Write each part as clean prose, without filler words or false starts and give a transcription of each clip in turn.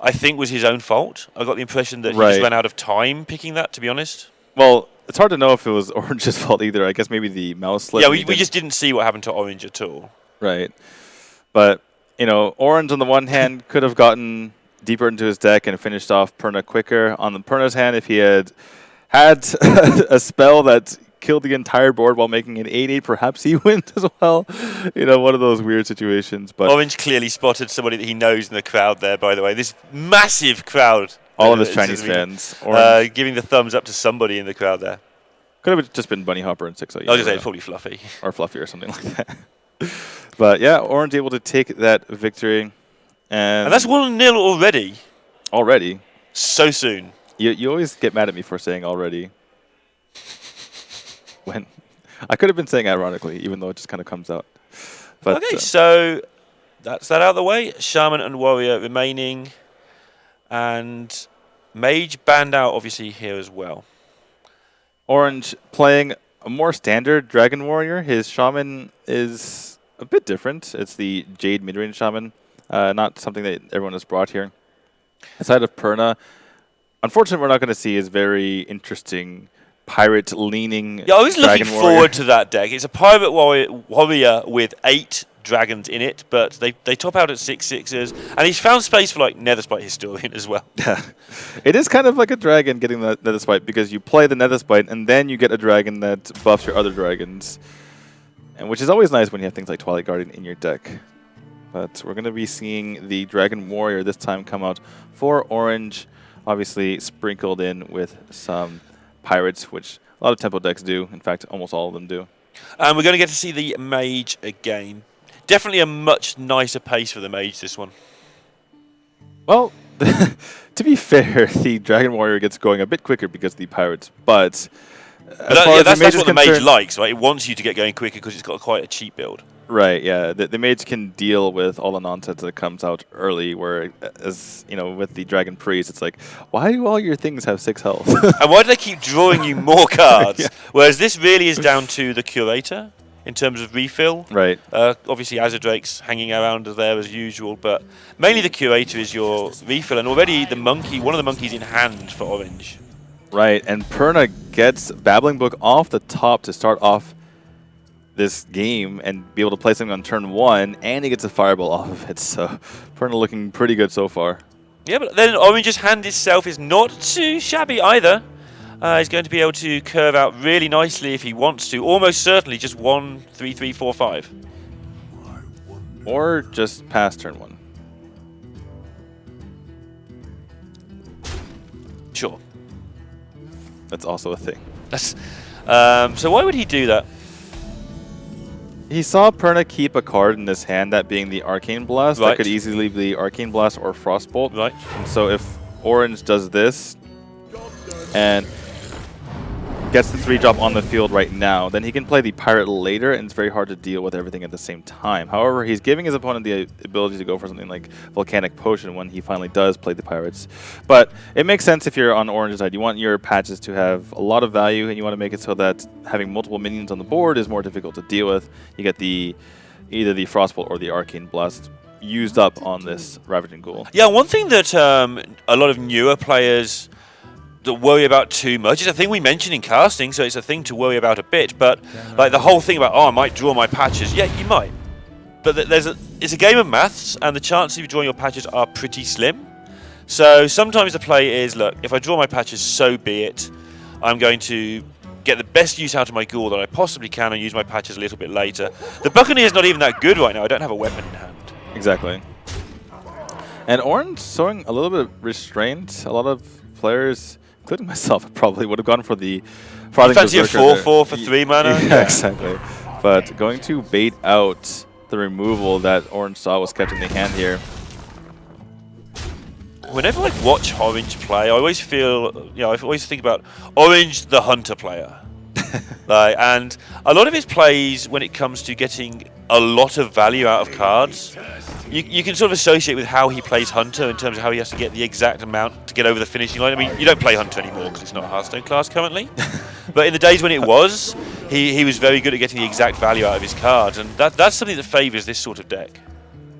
I think was his own fault. I got the impression that he Right. just ran out of time picking that, to be honest. Well, it's hard to know if it was Orange's fault either. I guess maybe the mouse slip. Yeah, we just didn't see what happened to Orange at all. Right. But, you know, Orange on the one hand could have gotten deeper into his deck and finished off Perna quicker. On the Perna's hand, if he had a spell that killed the entire board while making an 8-8, perhaps he wins as well. You know, one of those weird situations. But Orange clearly spotted somebody that he knows in the crowd there, by the way. This massive crowd. all of his Chinese fans. Giving the thumbs up to somebody in the crowd there. Could have just been Bunny Hopper and 6-0. I was going to say, it's probably Fluffy. Or Fluffy or something like that. But yeah, Orange able to take that victory. And that's 1-0 already. Already? So soon. You always get mad at me for saying already. When I could have been saying ironically, even though it just kind of comes out. But, okay, so that's that out of the way. Shaman and Warrior remaining. And Mage banned out, obviously, here as well. Orange playing a more standard Dragon Warrior. His Shaman is a bit different. It's the Jade midrange Shaman, not something that everyone has brought here. Aside of Perna, unfortunately, we're not going to see his very interesting pirate-leaning Yeah, I was looking Warrior. forward to that deck. It's a pirate warrior with 8 dragons in it, but they top out at 6/6s, and he's found space for like Netherspite Historian as well. Yeah, it is kind of like a dragon getting the Netherspite because you play the Netherspite and then you get a dragon that buffs your other dragons, and which is always nice when you have things like Twilight Guardian in your deck. But we're going to be seeing the Dragon Warrior this time come out for Orange, obviously sprinkled in with some pirates, which a lot of tempo decks do. In fact, almost all of them do. And we're going to get to see the Mage again. Definitely a much nicer pace for the Mage, this one. Well, to be fair, the Dragon Warrior gets going a bit quicker because of the pirates, but that's what the Mage likes, right? It wants you to get going quicker because it's got quite a cheap build. Right, yeah. The Mage can deal with all the nonsense that comes out early, where, as you know, with the Dragon Priest, it's like, why do all your things have 6 health? And why do they keep drawing you more cards? Yeah. Whereas this really is down to the Curator in terms of refill. Right. Obviously, Azadrake's hanging around there as usual, but mainly the Curator is your refill, and already the monkey, one of the monkeys in hand for Orange. Right, and Perna gets Babbling Book off the top to start off this game and be able to play something on turn 1, and he gets a Fireball off of it, so Perna looking pretty good so far. Yeah, but then Orange's hand itself is not too shabby either. He's going to be able to curve out really nicely if he wants to. Almost certainly just 1, 3, 3, 4, 5. Or just past turn 1. Sure. That's also a thing. That's, so why would he do that? He saw Perna keep a card in his hand, that being the Arcane Blast. Right. That could easily be the Arcane Blast or Frostbolt. Right. And so if Orange does this and gets the 3-drop on the field right now, then he can play the Pirate later, and it's very hard to deal with everything at the same time. However, he's giving his opponent the ability to go for something like Volcanic Potion when he finally does play the Pirates. But it makes sense if you're on Orange's side. You want your patches to have a lot of value, and you want to make it so that having multiple minions on the board is more difficult to deal with. You get either the Frostbolt or the Arcane Blast used up on this Ravaging Ghoul. Yeah, one thing that a lot of newer players that worry about too much is a thing we mentioned in casting, so it's a thing to worry about a bit, but like the whole thing about, oh, I might draw my patches. Yeah, you might. But it's a game of maths, and the chances of you drawing your patches are pretty slim. So sometimes the play is, look, if I draw my patches, so be it. I'm going to get the best use out of my Ghoul that I possibly can and use my patches a little bit later. The Buccaneer's not even that good right now. I don't have a weapon in hand. Exactly. And Orange showing a little bit of restraint. A lot of players, including myself, probably would have gone for the Frothing Fancy a Berserker 4/4 for 3 mana? Yeah, exactly. But going to bait out the removal that Orange saw was kept in the hand here. Whenever I watch Orange play, I always feel, I always think about Orange, the Hunter player. And a lot of his plays, when it comes to getting a lot of value out of cards, you can sort of associate with how he plays Hunter in terms of how he has to get the exact amount to get over the finishing line. I mean, you don't play Hunter anymore because it's not a Hearthstone class currently. But in the days when it was, he was very good at getting the exact value out of his cards, and that's something that favours this sort of deck.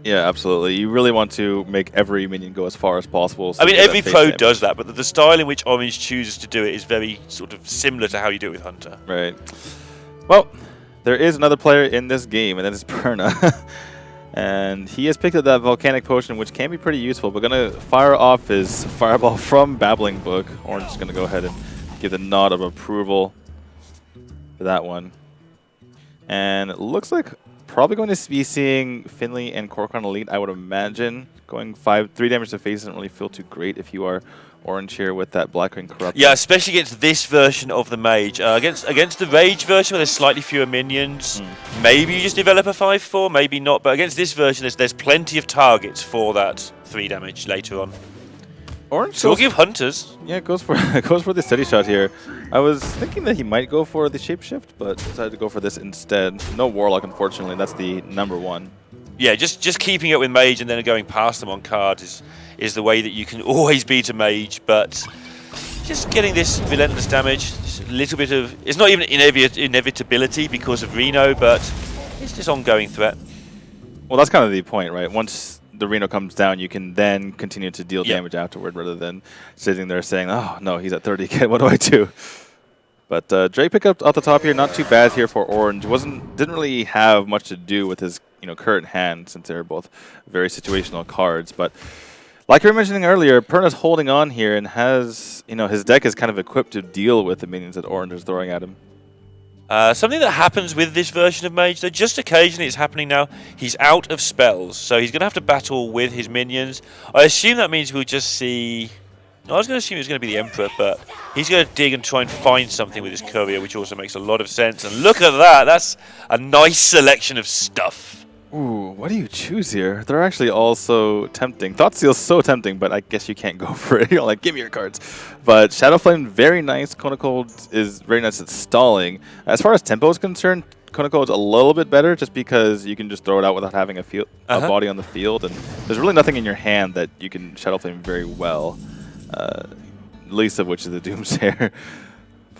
Yeah, absolutely. You really want to make every minion go as far as possible. So I mean, you get every that face pro damage. does that, but the style in which Orange chooses to do it is very sort of similar to how you do it with Hunter. Right. Well, there is another player in this game, and that is Perna. And he has picked up that Volcanic Potion, which can be pretty useful. We're going to fire off his Fireball from Babbling Book. Orange is going to go ahead and give the nod of approval for that one. And it looks like probably going to be seeing Finley and Korkon Elite, I would imagine. Going 3 damage to face doesn't really feel too great if you are Orange here with that Black Ring Corruption. Yeah, especially against this version of the Mage. Against the Rage version where there's slightly fewer minions, maybe you just develop a 5/4, maybe not. But against this version, there's plenty of targets for that 3 damage later on. Orange So we'll give Hunters. Yeah, goes for the steady shot here. I was thinking that he might go for the Shapeshift, but decided to go for this instead. No Warlock, unfortunately. That's the #1. Yeah, just keeping it with Mage and then going past them on cards is the way that you can always beat a Mage, but just getting this relentless damage, just a little bit of... It's not even inevitability because of Reno, but it's just ongoing threat. Well, that's kind of the point, right? Once the Reno comes down, you can then continue to deal damage afterward rather than sitting there saying, oh, no, he's at 30k, what do I do? But Drake pick up at the top here, not too bad here for Orange. Didn't really have much to do with his current hand since they're both very situational cards. But like you were mentioning earlier, Perna's holding on here and has, his deck is kind of equipped to deal with the minions that Orange is throwing at him. Something that happens with this version of Mage, though, just occasionally it's happening now, he's out of spells, so he's going to have to battle with his minions. I assume that means we'll just see... I was going to assume it was going to be the Emperor, but he's going to dig and try and find something with his Courier, which also makes a lot of sense. And look at that, that's a nice selection of stuff. Ooh, what do you choose here? They're actually all so tempting. Thoughtseal's so tempting, but I guess you can't go for it. You're like, give me your cards. But Shadowflame, very nice. Kona Cold is very nice at stalling. As far as tempo is concerned, Kona Cold is a little bit better just because you can just throw it out without having a body on the field. And there's really nothing in your hand that you can Shadowflame very well. Least of which is the Doomsayer.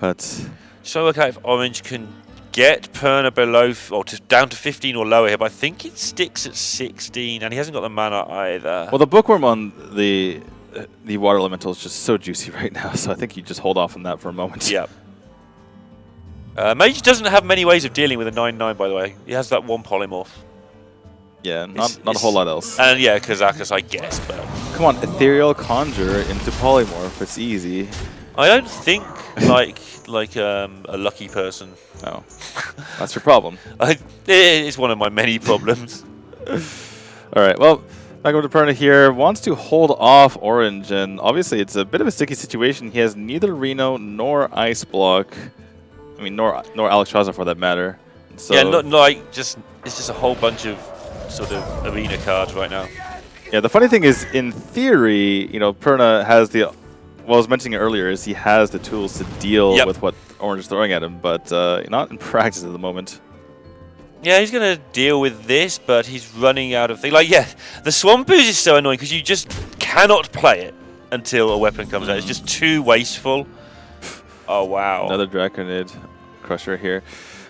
But So okay, if Orange can get Perna below, or down to 15 or lower here, but I think it sticks at 16, and he hasn't got the mana either. Well, the Bookworm on the Water Elemental is just so juicy right now, so I think you just hold off on that for a moment. Yep. Mage doesn't have many ways of dealing with a 9/9, by the way. He has that one polymorph. Yeah, not a whole lot else. And yeah, Kazakus, I guess, but... Come on, Ethereal Conjure into Polymorph. It's easy. I don't think like a lucky person. No, that's your problem. It is one of my many problems. All right, well, back over to Perna here. Wants to hold off Orange, and obviously it's a bit of a sticky situation. He has neither Reno nor Ice Block. I mean, nor Alexstrasza for that matter. So, yeah, not like it's just a whole bunch of sort of arena cards right now. Yeah, the funny thing is, in theory, Perna has the... What I was mentioning earlier is he has the tools to deal with what Orange is throwing at him, but not in practice at the moment. Yeah, he's going to deal with this, but he's running out of things. Like, yeah, the Swamp Ooze is so annoying because you just cannot play it until a weapon comes out. It's just too wasteful. Oh, wow. Another Draconid Crusher here.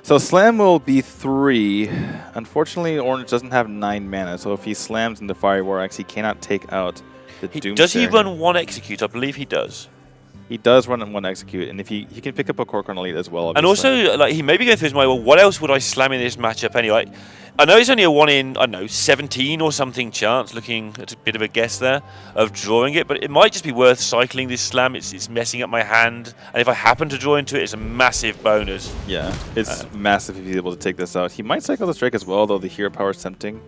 So Slam will be 3. Unfortunately, Orange doesn't have 9 mana, so if he slams into Fiery War Axe, he cannot take out the Doomsayer. Does he run 1 Execute? I believe he does. He does run 1 Execute, and if he can pick up a Korkon Elite as well, obviously. And also, like, he may be going through his mind, well, what else would I slam in this matchup anyway? I know it's only a 1 in, I don't know, 17 or something chance, looking at a bit of a guess there, of drawing it, but it might just be worth cycling this slam. It's messing up my hand, and if I happen to draw into it, it's a massive bonus. Yeah, it's massive if he's able to take this out. He might cycle the Strike as well, though the Hero Power is tempting.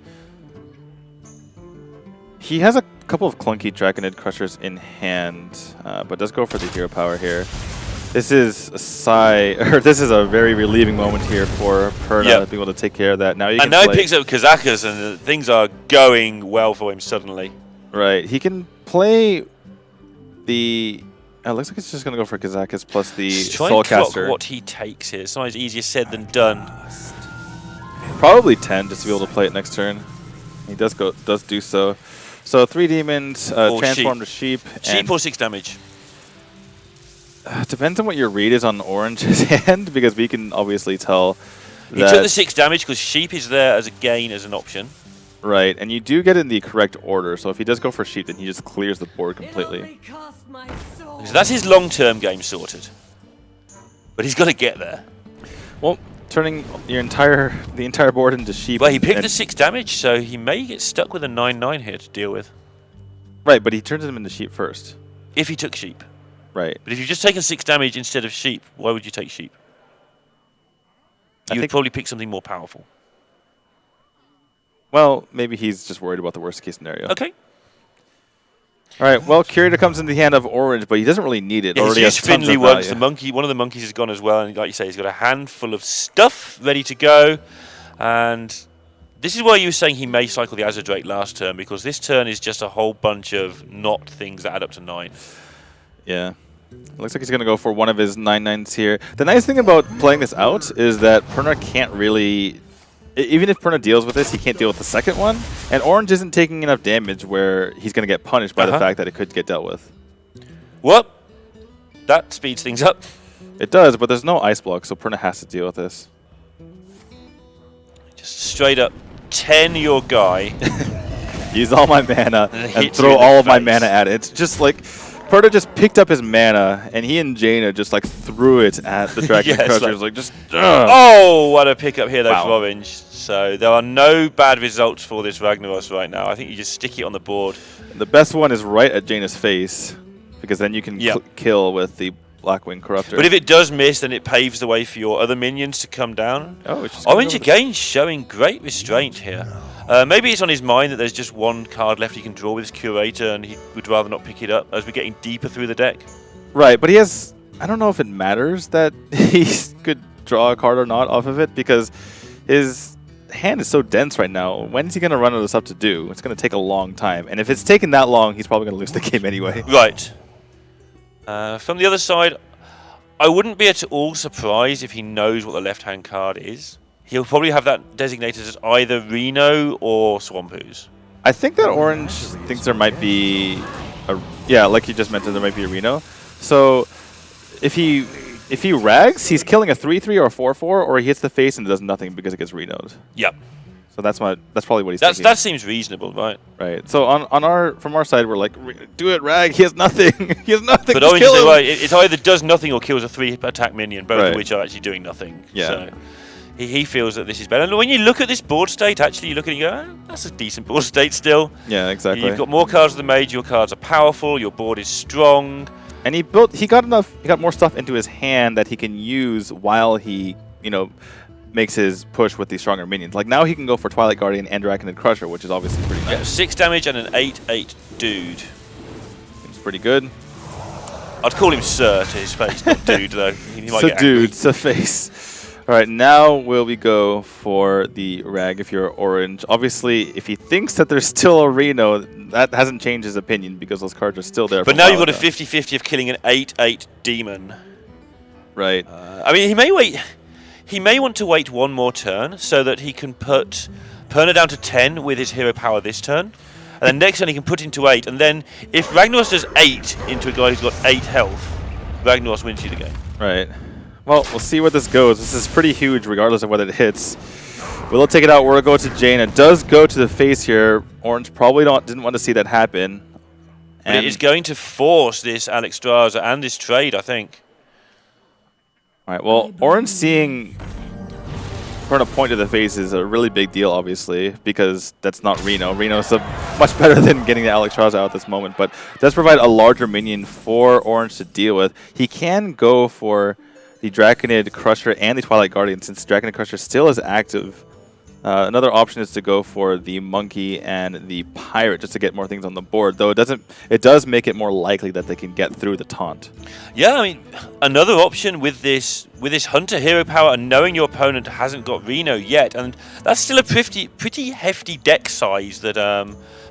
He has a couple of clunky Draconid Crushers in hand, but does go for the Hero Power here. This is a very relieving moment here for Perna to be able to take care of that. Now he picks up Kazakus, and things are going well for him suddenly. Right, he can play the. It looks like it's just going to go for Kazakus plus the Soulcaster. Try and what he takes here. It's not as easier said than done. Probably 10 just to be able to play it next turn. He does do so. So 3 demons, transform to sheep. Sheep or 6 damage. Depends on what your read is on Orange's hand, because we can obviously tell that... He took the 6 damage because sheep is there as a gain as an option. Right, and you do get it in the correct order. So if he does go for sheep, then he just clears the board completely. So that's his long-term game sorted. But he's got to get there. Well, turning the entire board into sheep. Well, he picked the 6 damage, so he may get stuck with a 9/9 here to deal with. Right, but he turns them into sheep first. If he took sheep. Right. But if you've just taken 6 damage instead of sheep, why would you take sheep? You would probably pick something more powerful. Well, maybe he's just worried about the worst case scenario. Okay. All right. Well, Curator comes in the hand of orange, but he doesn't really need it. Yeah, Already he's has used tons Finley of once. value. The monkey, one of the monkeys is gone as well, and like you say, he's got a handful of stuff ready to go. And this is why you were saying he may cycle the Azure last turn, because this turn is just a whole bunch of not things that add up to 9. Yeah. Looks like he's going to go for one of his 9/9s here. The nice thing about playing this out is that Perna can't really... Even if Perna deals with this, he can't deal with the second one. And orange isn't taking enough damage where he's going to get punished by the fact that it could get dealt with. Well, that speeds things up. It does, but there's no ice block, so Perna has to deal with this. Just straight up 10 your guy. Use all my mana and hits throw you in the all of my face. mana at it. It's just like... Perna just picked up his mana, and he and Jaina just like threw it at the Dragon Yes, Crushers. Like just... Oh, what a pickup here, though, Wow. for orange. So there are no bad results for this Ragnaros right now. I think you just stick it on the board. The best one is right at Jaina's face, because then you can kill with the Blackwing Corruptor. But if it does miss, then it paves the way for your other minions to come down. Oh, it's just Orange again showing great restraint here. Maybe it's on his mind that there's just one card left he can draw with his Curator, and he would rather not pick it up as we're getting deeper through the deck. Right, but he has... I don't know if it matters that he could draw a card or not off of it, because his hand is so dense right now. When is he going to run out of stuff to do? It's going to take a long time. And if it's taken that long, he's probably going to lose the game anyway. Right. From the other side, I wouldn't be at all surprised if he knows what the left-hand card is. He'll probably have that designated as either Reno or Swampoos. I think that orange thinks there might be a... Yeah, like you just mentioned, there might be a Reno. So if he rags, he's killing a 3/3 or a 4/4, or he hits the face and does nothing because it gets Reno'd. Yep. So that's probably what he's thinking. That seems reasonable, right? Right. So from our side, we're like, do it, Rag. He has nothing. He has nothing. But Just Orange kill is him. right. It either does nothing or kills a 3-attack minion, both Right. of which are actually doing nothing. Yeah. So he feels that this is better. And when you look at this board state, actually, you look at it and go, oh, that's a decent board state still. Yeah, exactly. You've got more cards than the mage. Your cards are powerful. Your board is strong. And he got more stuff into his hand that he can use while he, makes his push with these stronger minions. Like now he can go for Twilight Guardian and Draconid Crusher, which is obviously pretty nice. Yeah, 6 damage and an 8/8 dude. It's pretty good. I'd call him Sir to his face, not Dude, though. He might So get angry. dude, so face. All right, now will we go for the Rag if you're orange. Obviously, if he thinks that there's still a Reno, that hasn't changed his opinion because those cards are still there. But now you've got a 50-50 of killing an 8/8 demon. Right. I mean, he may wait. He may want to wait one more turn so that he can put Perna down to 10 with his hero power this turn. And then next turn he can put into 8. And then if Ragnaros does 8 into a guy who's got 8 health, Ragnaros wins you the game. Right. Well, we'll see where this goes. This is pretty huge regardless of whether it hits. Will it take it out? We'll go to Jaina. It does go to the face here. Orange probably didn't want to see that happen. But it is going to force this Alex Straza and this trade, I think. All right, well, Orange seeing Perna point to the face is a really big deal, obviously, because that's not Reno. Reno's much better than getting the Alex Straza out at this moment, but does provide a larger minion for Orange to deal with. He can go for the Draconid Crusher and the Twilight Guardian, since Draconid Crusher still is active. Another option is to go for the Monkey and the Pirate just to get more things on the board, though it does make it more likely that they can get through the taunt. Yeah, I mean, another option with this Hunter hero power and knowing your opponent hasn't got Reno yet, and that's still a pretty hefty deck size that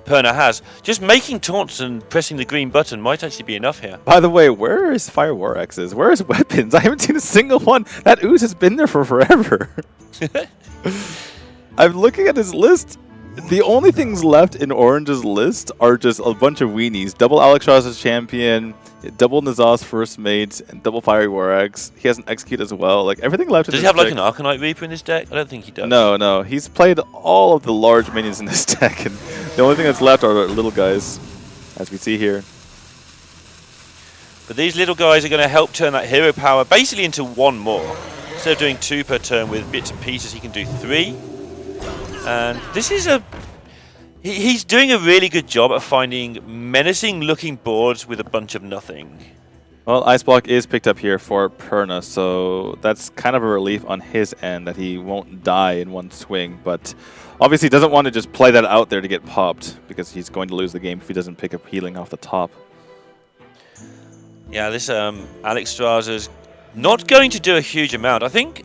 Perna has. Just making taunts and pressing the green button might actually be enough here. By the way, where is Fire War X's? Where is weapons? I haven't seen a single one. That ooze has been there for forever. I'm looking at his list. The only things left in Orange's list are just a bunch of weenies. Double Alexstrasza's champion, double Nazar's first mate, and double Fiery War Axe. He has an Execute as well. Like everything left. Does he have like an Arcanite Reaper in his deck? I don't think he does. No, no. He's played all of the large minions in his deck, and the only thing that's left are little guys, as we see here. But these little guys are going to help turn that hero power basically into one more. Instead of doing 2 per turn with bits and pieces, he can do 3. And this is a... He's doing a really good job at finding menacing-looking boards with a bunch of nothing. Well, Ice Block is picked up here for Perna, so that's kind of a relief on his end that he won't die in one swing. But obviously doesn't want to just play that out there to get popped, because he's going to lose the game if he doesn't pick up healing off the top. Yeah, this Alexstrasza's not going to do a huge amount. I think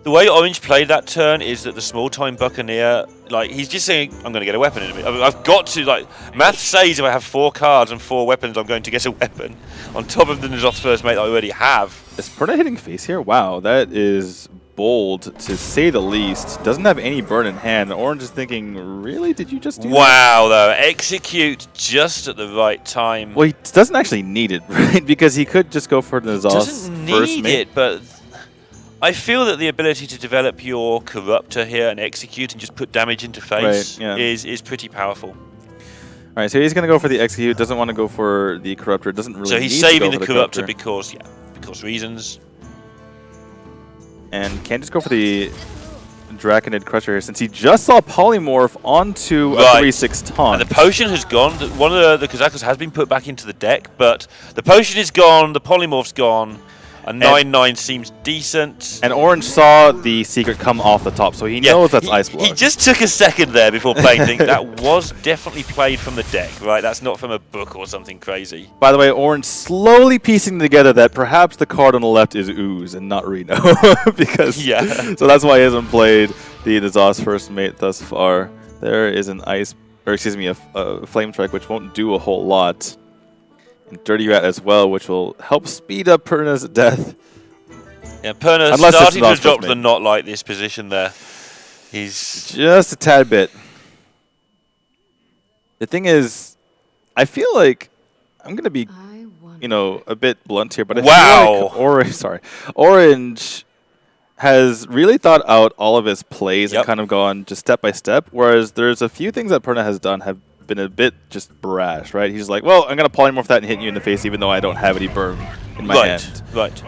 the way Orange played that turn is that the small-time Buccaneer, like, he's just saying, I'm going to get a weapon in a minute. I've got to, like, math says if I have 4 cards and 4 weapons, I'm going to get a weapon on top of the N'Zoth's first mate that I already have. Is Perna hitting face here? Wow, that is bold, to say the least. Doesn't have any burn in hand. Orange is thinking, really? Did you just do that? Wow, though. Execute just at the right time. Well, he doesn't actually need it, right? Because he could just go for N'Zoth's first mate. Doesn't need it, but I feel that the ability to develop your Corruptor here and execute and just put damage into face is pretty powerful. All right, so he's going to go for the execute. Doesn't want to go for the Corruptor. Doesn't really. So he's saving the Corruptor because reasons. And can't just go for the Draconid Crusher here, since he just saw Polymorph onto a 3/6 taunt. And the potion has gone. One of the Kazakus has been put back into the deck, but the potion is gone, the Polymorph's gone. A 9/9 seems decent. And Orange saw the secret come off the top, so he knows that's Ice Block. He just took a second there before playing things. That was definitely played from the deck, right? That's not from a book or something crazy. By the way, Orange slowly piecing together that perhaps the card on the left is Ooze and not Reno. Because so that's why he hasn't played the N'Zoth's first mate thus far. There is an a Flame Strike, which won't do a whole lot. And Dirty Rat as well, which will help speed up Perna's death. Yeah, Perna's starting to drop the not like this position there. He's just a tad bit. The thing is, I feel like I'm going to be, a bit blunt here, but I feel like Orange has really thought out all of his plays and kind of gone just step by step, whereas there's a few things that Perna has done have been a bit just brash, right? He's like, well, I'm going to polymorph that and hit you in the face even though I don't have any burn in my hand. Right.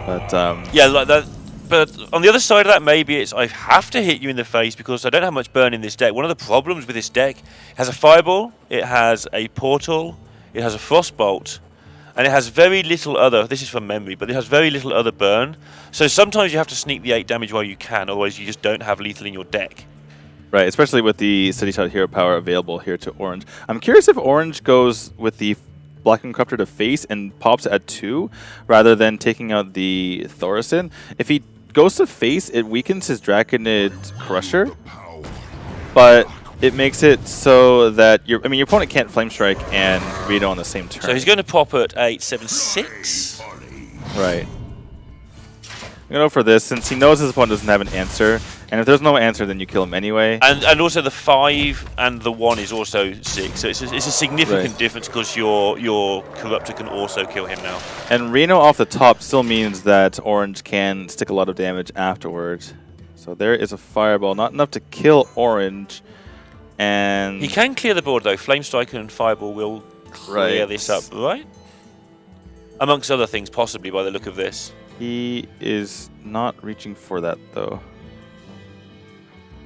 But, yeah, like that. But on the other side of that, maybe it's I have to hit you in the face because I don't have much burn in this deck. One of the problems with this deck has a Fireball, it has a Portal, it has a Frostbolt, and it has very little other, this is from memory, but it has very little other burn. So sometimes you have to sneak the 8 damage while you can, otherwise you just don't have lethal in your deck. Right, especially with the City Shot hero power available here to Orange. I'm curious if Orange goes with the Black and Corruptor to face and pops at 2 rather than taking out the Thaurissan. If he goes to face, it weakens his Draconid Crusher, but it makes it so that your opponent can't Flame Strike and Reno on the same turn. So he's going to pop at 8/7/6. Right. I'm going to go for this since he knows his opponent doesn't have an answer. And if there's no answer, then you kill him anyway. And also the 5 and the 1 is also 6. So it's a significant difference because your Corruptor can also kill him now. And Reno off the top still means that Orange can stick a lot of damage afterwards. So there is a Fireball. Not enough to kill Orange. And he can clear the board though. Flame Striker and Fireball will clear this up, right? Amongst other things, possibly by the look of this. He is not reaching for that though.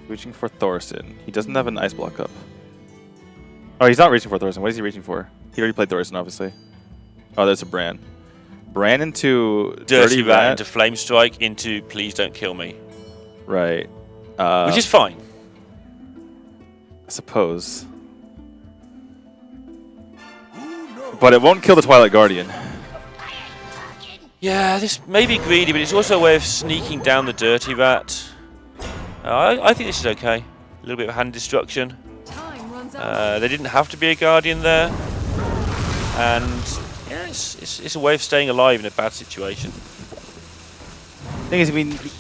Reaching for Thaurissan. He doesn't have an Ice Block up. Oh, he's not reaching for Thaurissan. What is he reaching for? He already played Thaurissan, obviously. Oh, there's a Bran. Bran into Dirty Rat. Into Flame Strike, into Please Don't Kill Me. Right. Which is fine. I suppose. But it won't kill the Twilight Guardian. Yeah, this may be greedy, but it's also a way of sneaking down the Dirty Rat. I think this is okay. A little bit of hand destruction. There didn't have to be a Guardian there. And yeah, it's a way of staying alive in a bad situation. Thing is,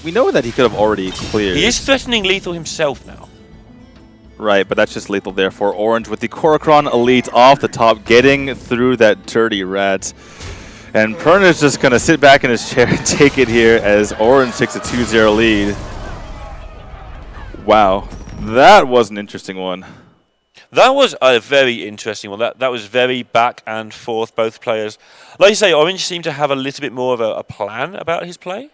we know that he could have already cleared. He is threatening lethal himself now. Right, but that's just lethal there for Orange with the Korokron Elite off the top, getting through that dirty rat. And Perna's just going to sit back in his chair and take it here as Orange takes a 2-0 lead. Wow, that was an interesting one. That was a very interesting one. That was very back and forth, both players. Like you say, Orange seemed to have a little bit more of a plan about his play.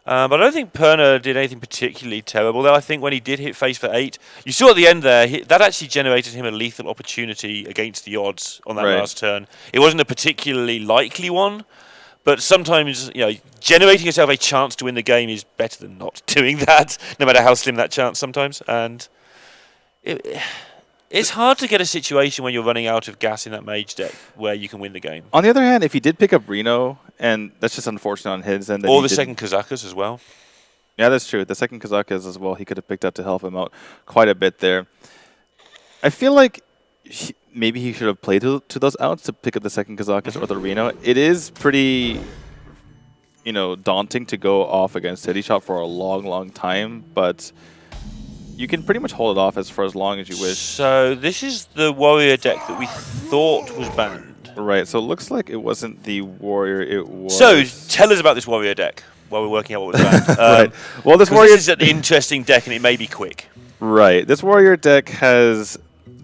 But I don't think Perna did anything particularly terrible. Though I think when he did hit face for 8, you saw at the end there, that actually generated him a lethal opportunity against the odds on that last turn. It wasn't a particularly likely one, but sometimes, you know, generating yourself a chance to win the game is better than not doing that, no matter how slim that chance sometimes. And it's hard to get a situation when you're running out of gas in that mage deck where you can win the game. On the other hand, if he did pick up Reno, and that's just unfortunate on his end. Or the second Kazakas as well. Yeah, that's true. The second Kazakas as well, he could have picked up to help him out quite a bit there. I feel like maybe he should have played to those outs to pick up the second Kazakas or the Reno. It is pretty, you know, daunting to go off against Steady Shot for a long, long time, but you can pretty much hold it off for as long as you wish. So this is the Warrior deck that we thought was banned. Right, so it looks like it wasn't the Warrior, it was... So, tell us about this Warrior deck while we're working out what was banned. Right. Well, this is an interesting deck and it may be quick. Right. This Warrior deck has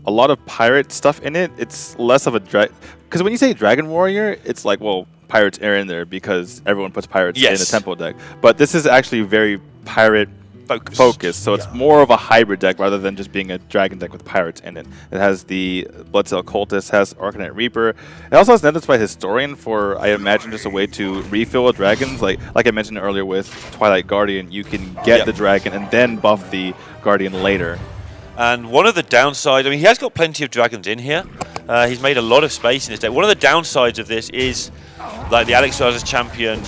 a lot of pirate stuff in it. It's less of a... Because when you say Dragon Warrior, it's like, well, pirates are in there because everyone puts pirates in a tempo deck. But this is actually very pirate focused, so it's more of a hybrid deck rather than just being a dragon deck with pirates in it. It has the Bloodsail Cultist, has Arcanite Reaper. It also has Nether's by Historian for, I imagine, just a way to refill with dragons. Like I mentioned earlier with Twilight Guardian, you can get the dragon and then buff the Guardian later. And one of the downsides, I mean, he has got plenty of dragons in here. He's made a lot of space in his deck. One of the downsides of this is, like, the Alex Raza's champion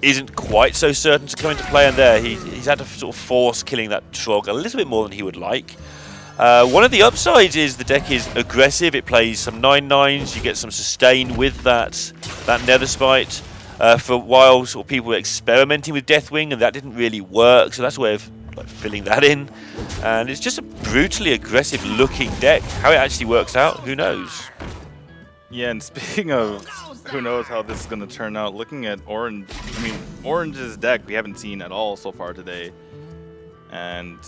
isn't quite so certain to come into play, and there he's had to sort of force killing that Trog a little bit more than he would like. One of the upsides is the deck is aggressive. It plays some 9/9s. You get some sustain with that Nether Spite. For a while, sort of people were experimenting with Deathwing, and that didn't really work. So that's a way of like filling that in. And it's just a brutally aggressive looking deck. How it actually works out, who knows? Yeah, and speaking of who knows how this is going to turn out, looking at Orange, I mean, Orange's deck we haven't seen at all so far today. And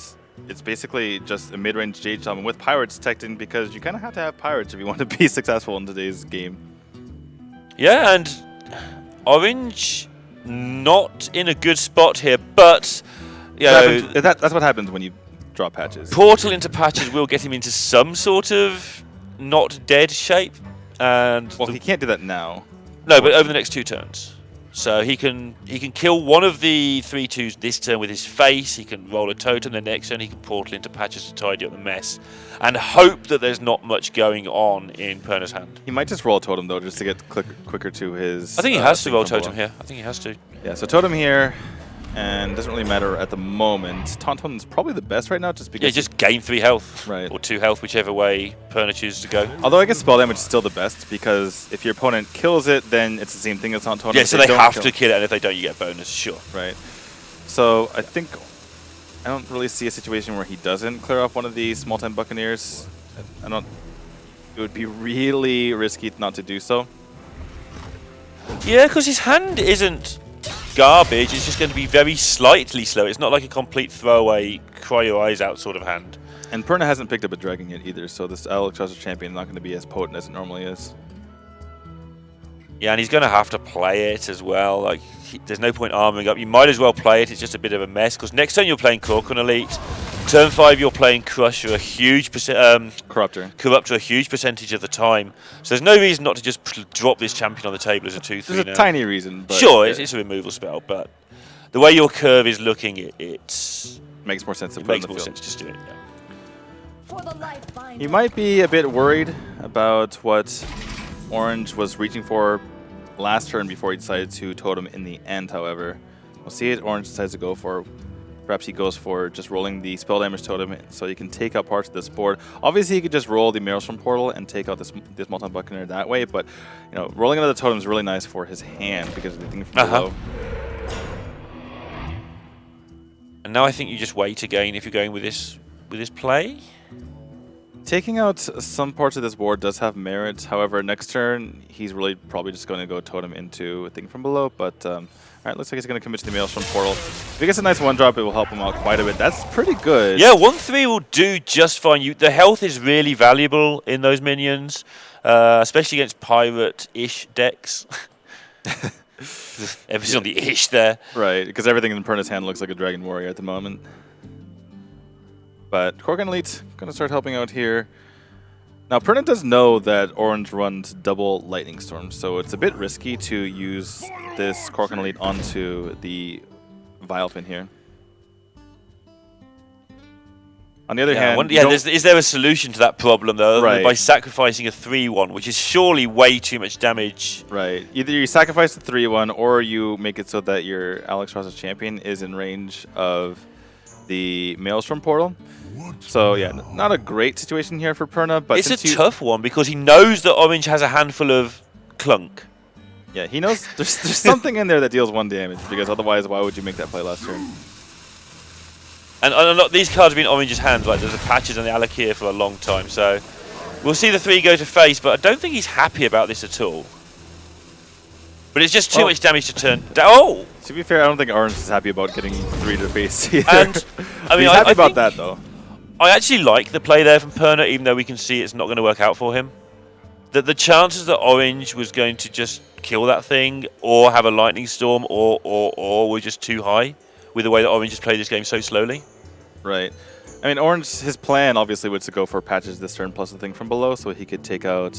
it's basically just a mid-range Jade Shaman with pirates teched in, because you kind of have to have pirates if you want to be successful in today's game. Yeah, and Orange not in a good spot here, but that's what happens when you drop patches. Portal into patches will get him into some sort of not dead shape. And well, he can't do that now. No, but over the next 2 turns. So he can kill one of the 3/2s this turn with his face. He can roll a totem the next turn. He can portal into patches to tidy up the mess, and hope that there's not much going on in Perna's hand. He might just roll a totem though, just to get quicker to his. I think he has to roll totem here. I think he has to. Yeah, so totem here. And it doesn't really matter at the moment. Tauntaun's probably the best right now, just because... Yeah, just gain 3 health. Right. Or 2 health, whichever way Perna chooses to go. Although I guess spell damage is still the best, because if your opponent kills it, then it's the same thing as Tauntaun. Yeah, so they have to kill it, and if they don't, you get a bonus, sure. Right. So I think... I don't really see a situation where he doesn't clear off one of these small-time Buccaneers. I don't... It would be really risky not to do so. Yeah, because his hand isn't garbage. It's just going to be very slightly slow. It's not like a complete throwaway, cry your eyes out sort of hand. And Perna hasn't picked up a dragon yet either, so this Alex Raza champion is not going to be as potent as it normally is. Yeah, and he's going to have to play it as well. Like, there's no point armoring up. You might as well play it. It's just a bit of a mess, because next turn you're playing Korokron Elite. Turn 5 you're playing Crusher, a huge Corruptor a huge percentage of the time. So there's no reason not to just drop this champion on the table as a 2/3 There's a tiny reason, but sure, it's a removal spell, but the way your curve is looking, it makes more sense to put put makes in the more field. sense just do it. Yeah. He might be a bit worried about what Orange was reaching for last turn before he decided to totem in the end, however. We'll see what Orange decides to go for. Perhaps he goes for just rolling the spell damage totem so he can take out parts of this board. Obviously, he could just roll the Maelstrom Portal and take out this multi-buccaneer that way, but you know, rolling another totem is really nice for his hand because of the thing from below. now I think you just wait again if you're going with this play. Taking out some parts of this board does have merit. However, next turn, he's really probably just going to go totem into a thing from below. But, all right, looks like he's going to commit to the Maelstrom Portal. If he gets a nice one-drop, it will help him out quite a bit. That's pretty good. Yeah, 1-3 will do just fine. The health is really valuable in those minions, especially against pirate-ish decks. Everything's on the ish there. Right, because everything in Perna's hand looks like a Dragon Warrior at the moment. But Korgan Elite going to start helping out here. Now, Perna does know that Orange runs double Lightning Storm, so it's a bit risky to use this Korgan Elite onto the Vilepin here. On the other hand, is there a solution to that problem, though, right, by sacrificing a 3-1, which is surely way too much damage? Right. Either you sacrifice the 3-1, or you make it so that your Alex Ross's champion is in range of the Maelstrom Portal. So, yeah, not a great situation here for Perna. But it's a tough one, because he knows that Orange has a handful of Clunk. Yeah, he knows there's something in there that deals 1 damage, because otherwise, why would you make that play last turn? And these cards have been Orange's hands, like there's the Patches and the Alakir for a long time, so we'll see the 3 go to face, but I don't think he's happy about this at all. But it's just too much damage to turn down. Oh! To be fair, I don't think Orange is happy about getting 3 to face either. And, I mean, he's happy about that, though. I actually like the play there from Perna, even though we can see it's not going to work out for him. That the chances that Orange was going to just kill that thing, or have a Lightning Storm, or were just too high with the way that Orange has played this game so slowly. Right. I mean, Orange, his plan obviously was to go for Patches this turn plus the thing from below, so he could take out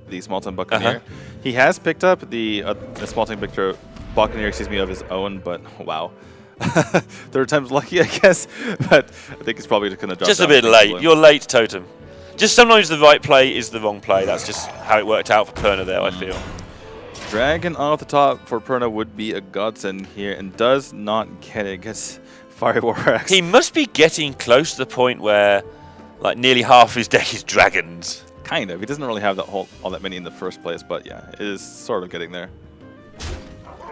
the Small Time Buccaneer. He has picked up the Small Time Buccaneer, of his own, but wow. 3rd time's lucky, I guess. But I think it's probably just going to drop just a bit late. You're late, Totem. Just sometimes the right play is the wrong play. That's just how it worked out for Perna there, I feel. Dragon off the top for Perna would be a godsend here, and does not get it. Gets Fiery War Axe. He must be getting close to the point where, like, nearly half his deck is dragons. Kind of. He doesn't really have all that many in the first place, but yeah, it is sort of getting there.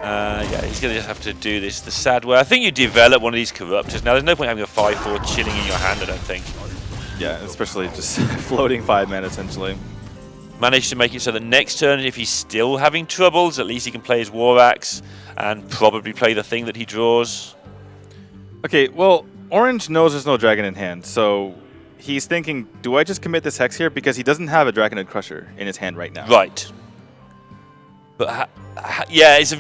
Yeah, he's going to just have to do this the sad way. I think you develop one of these Corruptors. Now, there's no point having a 5-4 chilling in your hand, I don't think. Yeah, especially just floating 5 mana, essentially. Managed to make it so that next turn, if he's still having troubles, at least he can play his War Axe and probably play the thing that he draws. Okay, well, Orange knows there's no dragon in hand, so he's thinking, do I just commit this Hex here? Because he doesn't have a Dragonid Crusher in his hand right now. Right. But, yeah, it's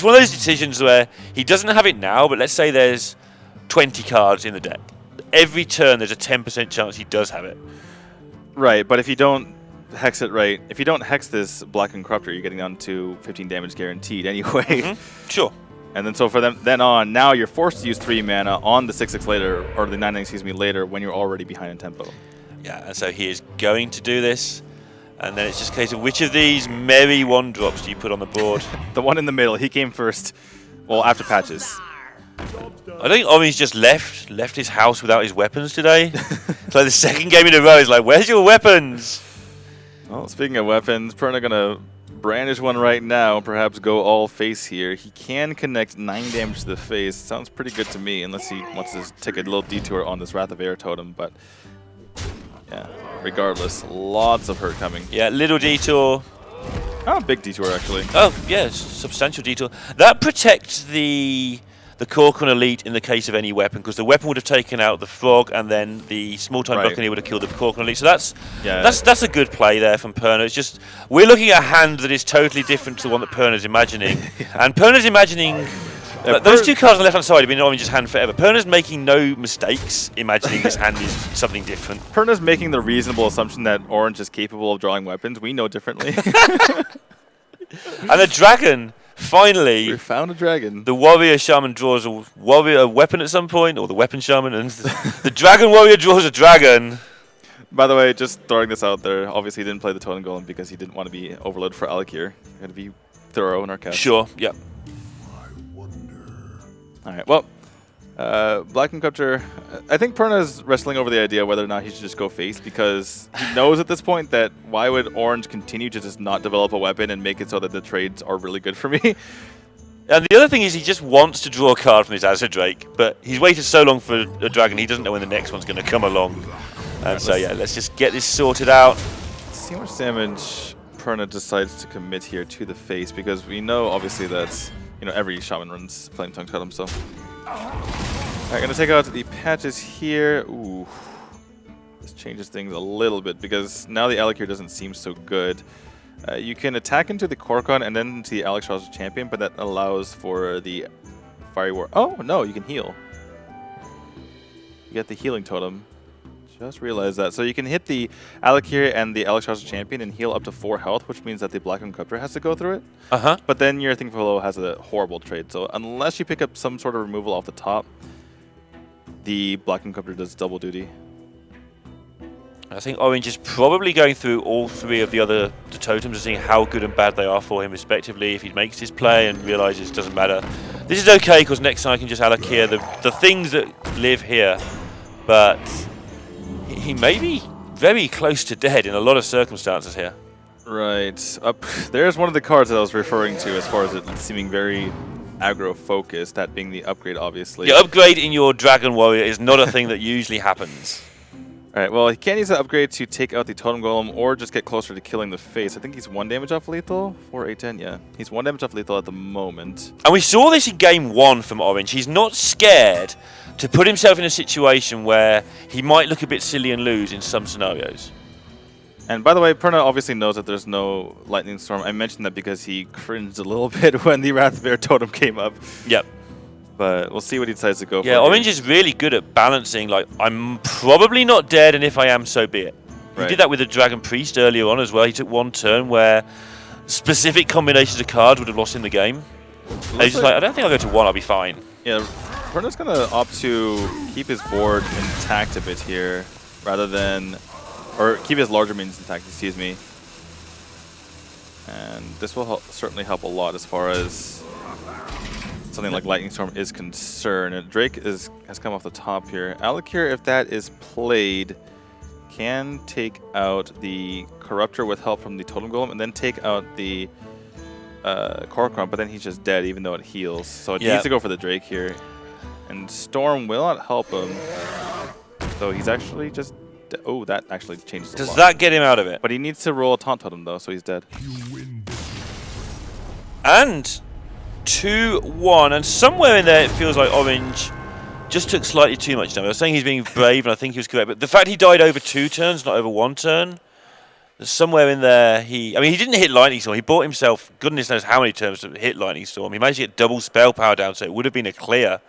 one of those decisions where he doesn't have it now, but let's say there's 20 cards in the deck. Every turn, there's a 10% chance he does have it. Right, but if you don't hex it right, if you don't hex this Blackened Corruptor, you're getting down to 15 damage guaranteed anyway. Sure. And then so for them, then on, now you're forced to use 3 mana on the 6/6 later, or the 9/9, excuse me, later when you're already behind in tempo. Yeah, and so he is going to do this, and then it's just a case of which of these merry 1-drops do you put on the board? The one in the middle, he came first, well, after Patches. I think Omi's just left his house without his weapons today. It's like the 2nd game in a row, he's like, where's your weapons? Well, speaking of weapons, Perna gonna brandish one right now, perhaps go all face here. He can connect 9 damage to the face. Sounds pretty good to me, unless he wants to take a little detour on this Wrath of Air totem, but yeah, regardless, lots of hurt coming. Yeah, little detour. Oh, big detour, actually. Oh, yeah, substantial detour. That protects the Korkan Elite in the case of any weapon, because the weapon would have taken out the Frog, and then the Small-Time Buccaneer would have killed the Korkan Elite. So that's a good play there from Perna. It's just, we're looking at a hand that is totally different to the one that Perna's imagining. And Perna's imagining... those 2 cards on the left-hand side have been in Orange's hand forever. Perna's making no mistakes imagining this hand is something different. Perna's making the reasonable assumption that Orange is capable of drawing weapons. We know differently. And the dragon... Finally, we found a dragon. The warrior shaman draws a weapon at some point, or the weapon shaman, and the dragon warrior draws a dragon. By the way, just throwing this out there, obviously he didn't play the Totem Golem because he didn't want to be overloaded for Alakir. He had to be thorough in our cast. Sure, yep. Alright, well, Blackened Corruptor, I think Perna's wrestling over the idea whether or not he should just go face, because he knows at this point that why would Orange continue to just not develop a weapon and make it so that the trades are really good for me? And the other thing is he just wants to draw a card from his Azure Drake, but he's waited so long for a dragon, he doesn't know when the next one's going to come along. And so yeah, let's just get this sorted out. Let's see how much damage Perna decides to commit here to the face, because we know obviously that every shaman runs Flame Tongue Totem. So, alright, gonna take out the patches here. Ooh, this changes things a little bit because now the Alec here doesn't seem so good. You can attack into the Korkon and then into the Alex Shaw's champion, but that allows for the Fiery War. Oh no, you can heal. You get the healing totem. Just realized that. So you can hit the Alec here and the Alex Shaw's champion and heal up to 4 health, which means that the Black Corruptor has to go through it. But then your thing below has a horrible trade. So unless you pick up some sort of removal off the top, the Black Corruptor does double duty. I think Orange is probably going through all 3 of the totems and seeing how good and bad they are for him respectively. If he makes his play and realizes it doesn't matter. This is okay because next time I can just Alec here the things that live here, but he may be very close to dead in a lot of circumstances here. Right. There's one of the cards that I was referring to as far as it seeming very aggro focused, that being the upgrade obviously. The upgrade in your Dragon Warrior is not a thing that usually happens. Alright, well, he can use the upgrade to take out the Totem Golem or just get closer to killing the face. I think he's 1 damage off lethal. 4, 8, 10, yeah. He's 1 damage off lethal at the moment. And we saw this in game 1 from Orange. He's not scared to put himself in a situation where he might look a bit silly and lose in some scenarios. And by the way, Perna obviously knows that there's no Lightning Storm. I mentioned that because he cringed a little bit when the Wrathbear Totem came up. Yep. But we'll see what he decides to go for. Yeah, Orange is really good at balancing, like, I'm probably not dead, and if I am, so be it. He did that with the Dragon Priest earlier on as well. He took 1 turn where specific combinations of cards would have lost him the game. And he's just like, I don't think I'll go to 1, I'll be fine. Yeah, Perna's going to opt to keep his board intact a bit here, rather than... Or keep his larger minions intact, excuse me. And this will certainly help a lot as far as something like Lightning Storm is concerned. And Drake has come off the top here. Alec here, if that is played, can take out the Corruptor with help from the Totem Golem and then take out the Korkon, but then he's just dead even though it heals. So it needs to go for the Drake here. And Storm will not help him. So he's actually just... Oh, that actually changes a lot. Does that get him out of it? But he needs to roll a Taunt Totem though, so he's dead. And 2-1, and somewhere in there it feels like Orange just took slightly too much damage. I was saying he's being brave, and I think he was correct, but the fact he died over 2 turns, not over 1 turn, there's somewhere in there he didn't hit Lightning Storm. He bought himself goodness knows how many turns to hit Lightning Storm. He managed to get double spell power down, so it would have been a clear,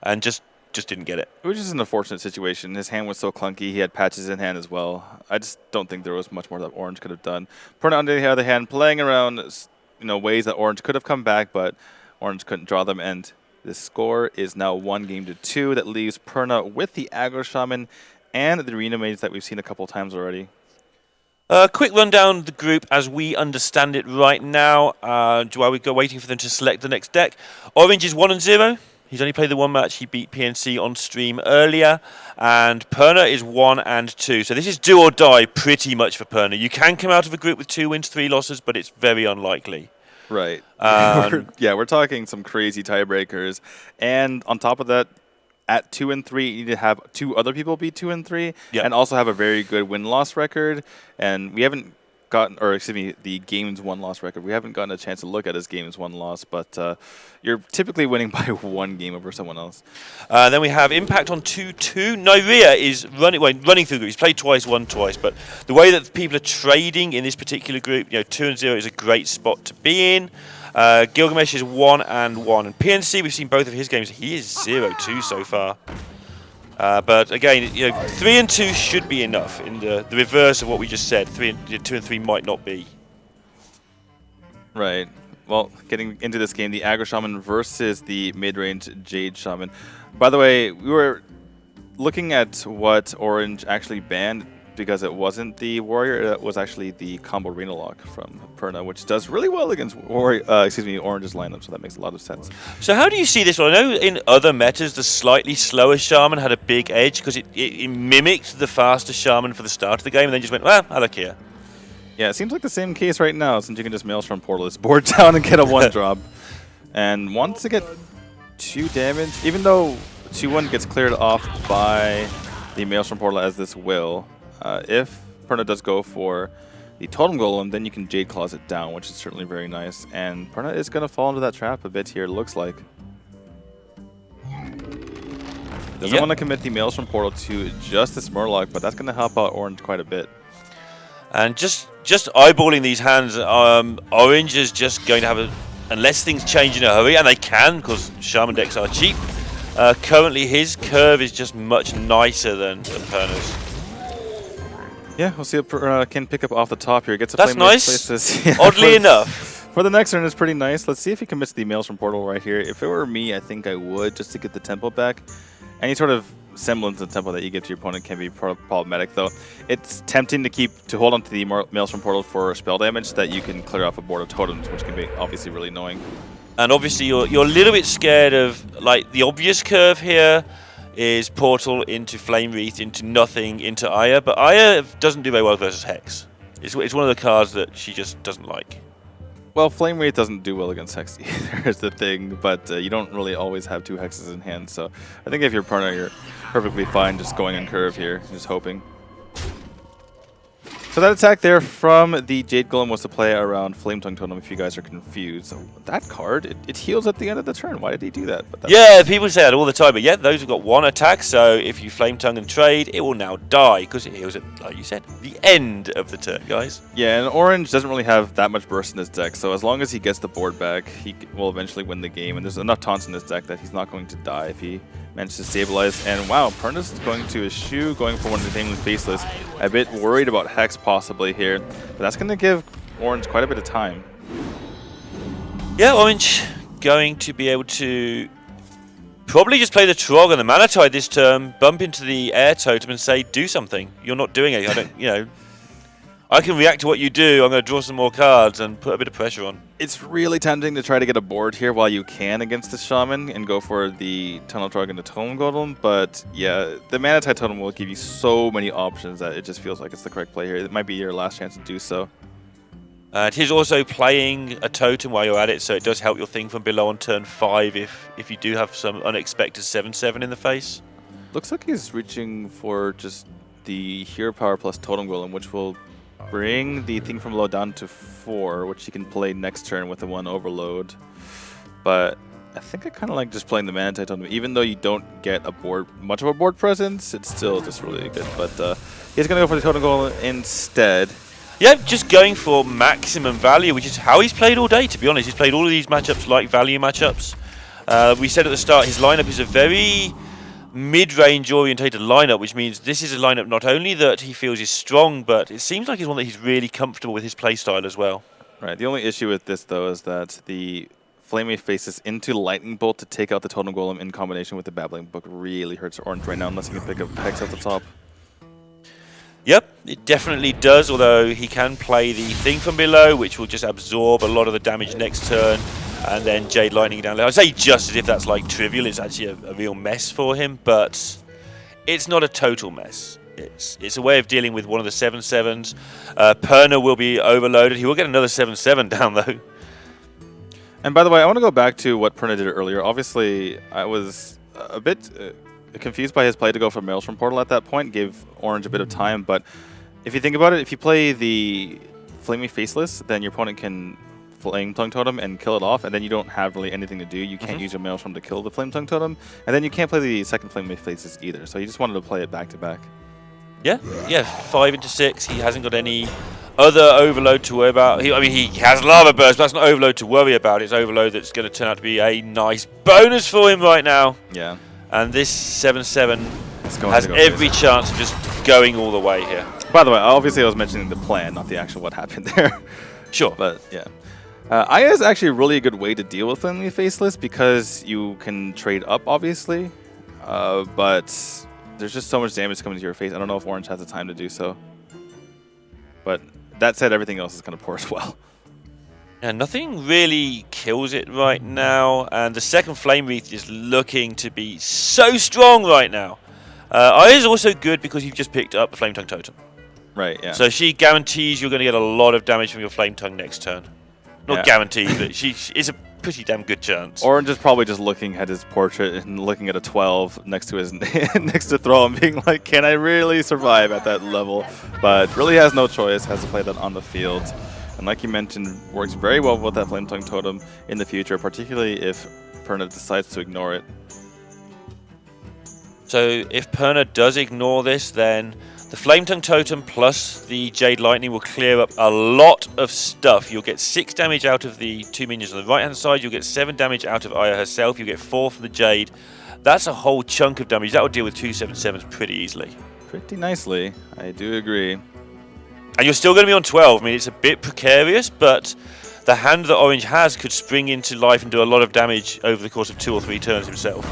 and just didn't get it. It was just an unfortunate situation. His hand was so clunky. He had patches in hand as well. I just don't think there was much more that Orange could have done. Perna, on the other hand, playing around, ways that Orange could have come back, but Orange couldn't draw them. And the score is now 1-2. That leaves Perna with the Aggro Shaman and the Arena Mage that we've seen a couple times already. Quick rundown of the group as we understand it right now. While we go waiting for them to select the next deck. Orange is 1-0. He's only played the 1 match. He beat PNC on stream earlier. And Perna is 1-2. So this is do or die pretty much for Perna. You can come out of a group with 2 wins, 3 losses, but it's very unlikely. Right. We're talking some crazy tiebreakers. And on top of that, at 2-3, you need to have 2 other people be 2-3 and also have a very good win-loss record. And we haven't gotten, or excuse me, the games 1-loss record. We haven't gotten a chance to look at his games 1-loss, but you're typically winning by 1 game over someone else. Then we have Impact on 2-2. Nyria is running through the group. He's played twice, won twice, but the way that people are trading in this particular group, 2-0 is a great spot to be in. Gilgamesh is 1-1, and PNC, we've seen both of his games. He is 0-2 so far. But again, 3-2 should be enough. In the reverse of what we just said, 2-3 might not be. Right. Well, getting into this game, the Aggro Shaman versus the mid-range Jade Shaman. By the way, we were looking at what Orange actually banned because it wasn't the Warrior, it was actually the combo Arena Lock from Perna, which does really well against Orange's lineup, so that makes a lot of sense. So how do you see this one? I know in other metas, the slightly slower Shaman had a big edge because it mimicked the faster Shaman for the start of the game and then just went, well, I look here. Yeah, it seems like the same case right now, since you can just Maelstrom Portal this board down and get a 1-drop. and wants to get 2 damage, even though 2-1 gets cleared off by the Maelstrom Portal as this will. If Perna does go for the Totem Golem, then you can Jade Claws it down, which is certainly very nice. And Perna is going to fall into that trap a bit here, it looks like. Doesn't want to commit the Maelstrom Portal to just this Murloc, but that's going to help out Orange quite a bit. And just eyeballing these hands, Orange is just going to have a... Unless things change in a hurry, and they can, because Shaman decks are cheap, currently his curve is just much nicer than Perna's. Yeah, we'll see if Perna can pick up off the top here. Gets a That's nice. Yeah, oddly enough. For the next turn, it's pretty nice. Let's see if he commits the Maelstrom Portal right here. If it were me, I think I would, just to get the tempo back. Any sort of semblance of tempo that you give to your opponent can be problematic, though. It's tempting to hold on to the Maelstrom Portal for spell damage so that you can clear off a board of totems, which can be obviously really annoying. And obviously you're a little bit scared of, like, the obvious curve here is Portal into Flame Wreath, into nothing, into Aya, but Aya doesn't do very well versus Hex. It's one of the cards that she just doesn't like. Well, Flame Wraith doesn't do well against Hex either, is the thing, but you don't really always have 2 Hexes in hand, so I think if you're Perna, you're perfectly fine just going on curve here, just hoping. So that attack there from the Jade Golem was to play around Flame Tongue Totem, if you guys are confused. So that card, it heals at the end of the turn. Why did he do that? But yeah, people say that all the time, but yeah, those have got 1 attack, so if you Flame Tongue and trade, it will now die, because it heals at, like you said, the end of the turn, guys. Yeah, and Orange doesn't really have that much burst in his deck, so as long as he gets the board back, he will eventually win the game, and there's enough taunts in his deck that he's not going to die if he manages to stabilize. And wow, Perna's going to eschew, going for one of the things with Faceless. A bit worried about Hex possibly here, but that's going to give Orange quite a bit of time. Yeah, Orange going to be able to probably just play the Trog and the Mana Tide this turn, bump into the Air Totem and say, do something. You're not doing it. I don't, I can react to what you do. I'm going to draw some more cards and put a bit of pressure on. It's really tempting to try to get a board here while you can against the Shaman and go for the Tunnel Trog and the Totem Golem, but yeah, the Mana Tide Totem will give you so many options that it just feels like it's the correct play here. It might be your last chance to do so. And he's also playing a totem while you're at it, so it does help your thing from below on turn 5 if you do have some unexpected 7/7 in the face. Looks like he's reaching for just the Hero Power plus Totem Golem, which will bring the thing from below down to 4, which he can play next turn with the 1 Overload. But I think I kind of like just playing the Mana Tide Totem. Even though you don't get much of a board presence, it's still just really good. But he's going to go for the Totem Golem instead. Yeah, just going for maximum value, which is how he's played all day, to be honest. He's played all of these matchups like value matchups. We said at the start his lineup is a very mid-range orientated lineup, which means this is a lineup not only that he feels is strong, but it seems like it's one that he's really comfortable with his playstyle as well. Right, the only issue with this, though, is that the Flame faces into Lightning Bolt to take out the Totem Golem in combination with the Babbling Book really hurts Orange right now, unless he can pick up Hex at the top. Yep, it definitely does, although he can play the thing from below, which will just absorb a lot of the damage next turn, and then Jade Lightning down low. I say just as if that's like trivial, it's actually a real mess for him, but it's not a total mess. It's a way of dealing with one of the 7/7s. Perna will be overloaded. He will get another 7/7 down though. And by the way, I want to go back to what Perna did earlier. Obviously, I was a bit confused by his play to go for Maelstrom Portal at that point, gave Orange a bit of time, but if you think about it, if you play the Flaming Faceless, then your opponent can Flame Tongue Totem and kill it off, and then you don't have really anything to do. You can't use your Maelstrom to kill the Flame Tongue Totem, and then you can't play the second Flaming Faceless either, so he just wanted to play it back to back. Yeah, 5 into 6. He hasn't got any other overload to worry about. He has Lava Burst, but that's not overload to worry about. It's overload that's going to turn out to be a nice bonus for him right now. Yeah. And this 7/7 has every chance of just going all the way here. By the way, obviously I was mentioning the plan, not the actual what happened there. Sure. But yeah. Aya is actually a really good way to deal with Flaming Faceless because you can trade up, obviously. But there's just so much damage coming to your face. I don't know if Orange has the time to do so. But that said, everything else is kind of poor as well. Yeah, nothing really kills it right now, and the second Flame Wreath is looking to be so strong right now. Aya is also good because you've just picked up the Flame Tongue Totem. Right, yeah. So she guarantees you're going to get a lot of damage from your Flame Tongue next turn. Not guaranteed, but she is a pretty damn good chance. Orange is probably just looking at his portrait and looking at a 12 next to his next to Throw and being like, can I really survive at that level? But really has no choice, has to play that on the field. And like you mentioned, works very well with that Flame Tongue Totem in the future, particularly if Perna decides to ignore it. So if Perna does ignore this, then the Flame Tongue Totem plus the Jade Lightning will clear up a lot of stuff. You'll get 6 damage out of the 2 minions on the right-hand side. You'll get 7 damage out of Aya herself. You'll get 4 from the Jade. That's a whole chunk of damage. That will deal with 2 7/7s pretty easily. Pretty nicely. I do agree. And you're still going to be on 12. I mean, it's a bit precarious, but the hand that Orange has could spring into life and do a lot of damage over the course of 2 or 3 turns himself.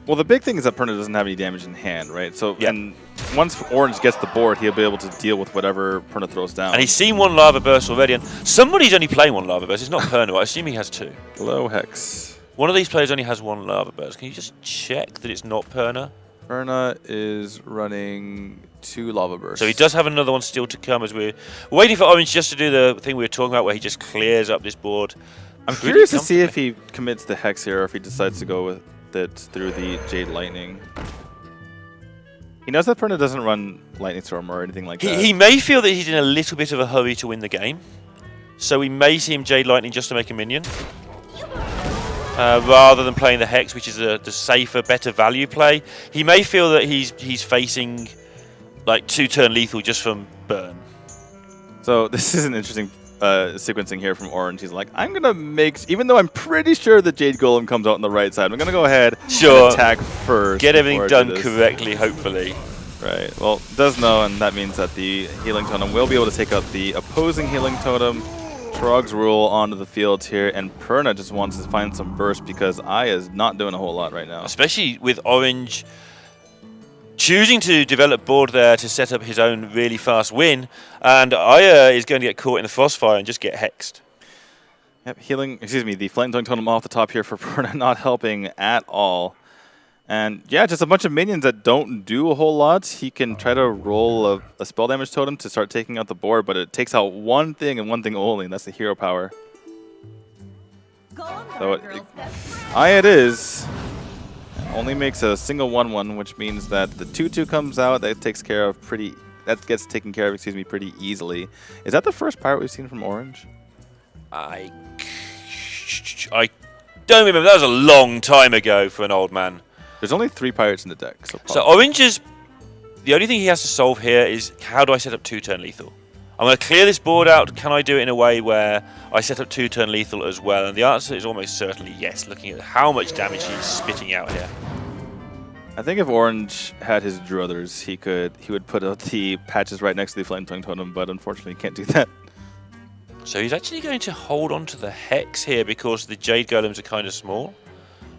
Well, the big thing is that Perna doesn't have any damage in hand, right? So and once Orange gets the board, he'll be able to deal with whatever Perna throws down. And he's seen 1 Lava Burst already, and somebody's only playing 1 Lava Burst. It's not Perna, but I assume he has 2. Hello, Hex. One of these players only has 1 Lava Burst. Can you just check that it's not Perna? Perna is running 2 Lava Bursts. So he does have another one still to come as we're waiting for Orange just to do the thing we were talking about where he just clears up this board. I'm curious to see if he commits the Hex here or if he decides to go with it through the Jade Lightning. He knows that Perna doesn't run Lightning Storm or anything like that. He may feel that he's in a little bit of a hurry to win the game. So we may see him Jade Lightning just to make a minion. Rather than playing the Hex, which is the safer, better value play. He may feel that he's facing like 2-turn lethal just from burn. So this is an interesting sequencing here from Orange. He's like, I'm going to make, even though I'm pretty sure the Jade Golem comes out on the right side, I'm going to go ahead and attack first. Get everything done correctly, hopefully. Right. Well, does know, and that means that the Healing Totem will be able to take out the opposing Healing Totem. Trog's Rule onto the field here, and Perna just wants to find some burst because Aya is not doing a whole lot right now. Especially with Orange choosing to develop board there to set up his own really fast win, and Aya is going to get caught in the Frostfire and just get hexed. Yep, the Flame Tongue Totem off the top here for Perna, not helping at all. And yeah, just a bunch of minions that don't do a whole lot. He can try to roll a spell damage totem to start taking out the board, but it takes out one thing and one thing only, and that's the hero power. So it is. Only makes a single 1/1, which means that the 2/2 comes out. That gets taken care of, pretty easily. Is that the first pirate we've seen from Orange? I don't remember. That was a long time ago for an old man. There's only 3 pirates in the deck. So Orange is... The only thing he has to solve here is how do I set up 2-turn lethal? I'm going to clear this board out. Can I do it in a way where I set up 2-turn lethal as well? And the answer is almost certainly yes, looking at how much damage he's spitting out here. I think if Orange had his druthers, he would put out the patches right next to the Flame Tongue Totem, but unfortunately he can't do that. So he's actually going to hold on to the Hex here because the Jade Golems are kind of small.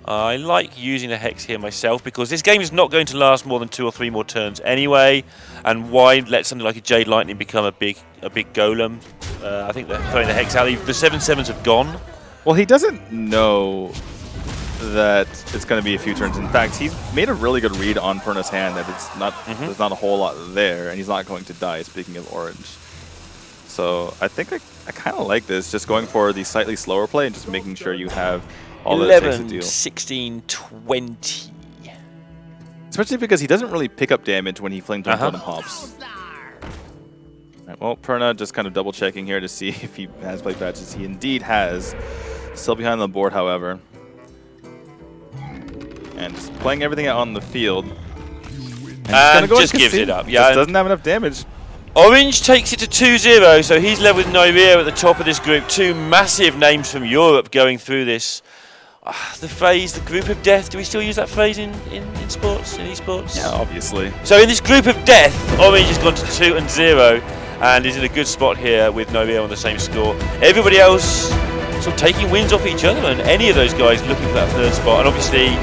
I like using the Hex here myself because this game is not going to last more than 2 or 3 more turns anyway. And why let something like a Jade Lightning become a big golem? I think they're throwing the Hex out. The 7/7s have gone. Well, he doesn't know that it's going to be a few turns. In fact, he's made a really good read on Perna's hand that it's not there's not a whole lot there, and he's not going to die. Speaking of Orange, so I think I kind of like this, just going for the slightly slower play and just making sure you have. 11, 16, 20. Especially because he doesn't really pick up damage when he Flame Tongue Totem hops. Right, well, Perna just kind of double checking here to see if he has play patches. He indeed has. Still behind the board, however. And just playing everything out on the field. And just gives it up. Yeah, doesn't have enough damage. Orange takes it to 2-0, so he's led with Nyria at the top of this group. 2 massive names from Europe going through this. The phrase, the group of death, do we still use that phrase in sports, in esports? Yeah, obviously. So in this group of death, Orange has gone to 2-0 and is in a good spot here with Nyria on the same score. Everybody else sort of taking wins off each other, and any of those guys looking for that 3rd spot, and obviously